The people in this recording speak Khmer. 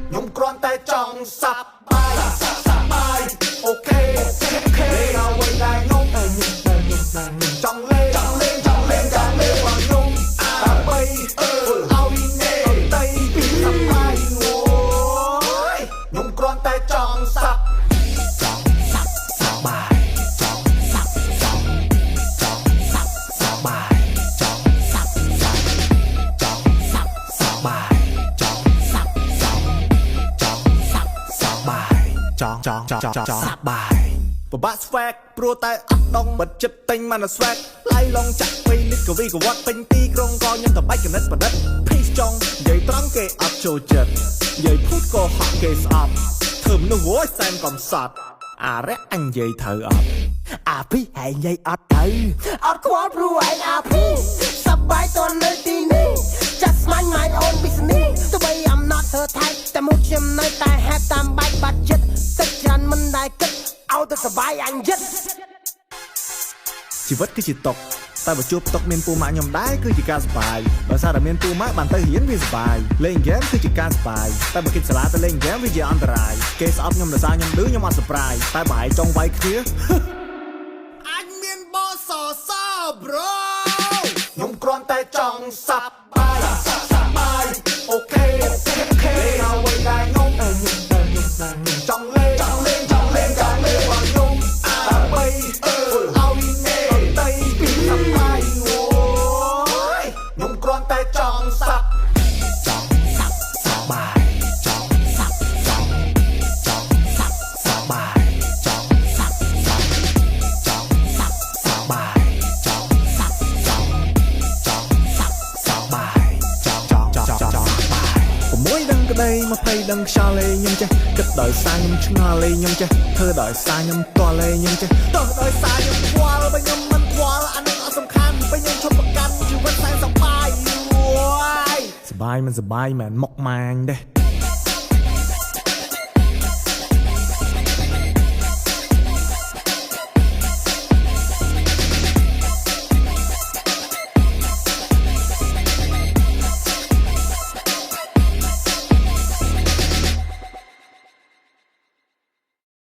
ខ្ញុំគ្រាន់តែចង់សប្បាយអូខេអ្វីដែលខ្ញុំចង់លេងបងខ្ញុំដើម្បីឲ្យអ្នកតីពីសប្បាយអូយខ្ញុំគ្រាន់តែចង់សប្បាយពិបាកស្វែកព្រោះតែអត់ដងបិទចិត្តទិញមកនៅស្វែកឡៃឡងចាក់ពេញនេះក៏វីក៏វត្តពេញទីក្រុងក៏ខ្ញុំតបាច់កណិតបដិតភីចង់និយាយត្រង់គេអត់ចូលចិត្តនិយាយភូតក៏ហក់គេស្អប់ធ្វើមនុស្សអូយសែនកំសត់អារ៉ាអញនិយាយត្រូវអត់អាភីហើយនិយាយអត់ទៅអត់ខ្វល់ព្រោះឯងអាភីសប្បាយតនៅទីនេះ Just mind my own business ទោះបី I'm not her type តែមុខខ្ញុំនៅតែហេតុតាមបែបបាត់ចិត្តទឹកច្រើនមិនដែលគិតឲ្យទៅសប្បាយអញយិតជីវិតគឺជាតុកតែបើជួបតុកមានពូម៉ាក់ខ្ញុំដែរគឺជាការសប្បាយបើសារតែមានពូម៉ាក់បានទៅរៀនវាសប្បាយលេងហ្គេមគឺជាការសប្បាយតែបើគិតសាលាទៅលេងហ្គេមវាជាអន្តរាយគេស្អប់ខ្ញុំដោយសារខ្ញុំឌឺខ្ញុំអត់សប្បាយតែបើឯងចង់វាយគ្នាអញមានបោសស bro ខ្ញុំគ្រាន់តែចង់សប្បាយអូខេអ្វីដែលខ្ញុំចង់លេងបងខ្ញុំដើម្បីឲ្យអ្នកតីពីសប្បាយអូយខ្ញុំគ្រាន់តែចង់សប្បាយក្តី20ដឹងខ្យល់លេងខ្ញុំចេះគិតដោយសារខ្ញុំឆ្ងល់លេងខ្ញុំចេះធ្វើដោយសារខ្ញុំតល់លេងខ្ញុំចេះទោះដោយសារខ្ញុំខ្វល់បើខ្ញុំមិនខ្វល់អានឹងអត់សំខាន់ពេលខ្ញុំឈប់ប្រកាន់ជីវិតសែនសប្បាយអូយសប្បាយមិនសប្បាយមិនមុខម៉ាញទេ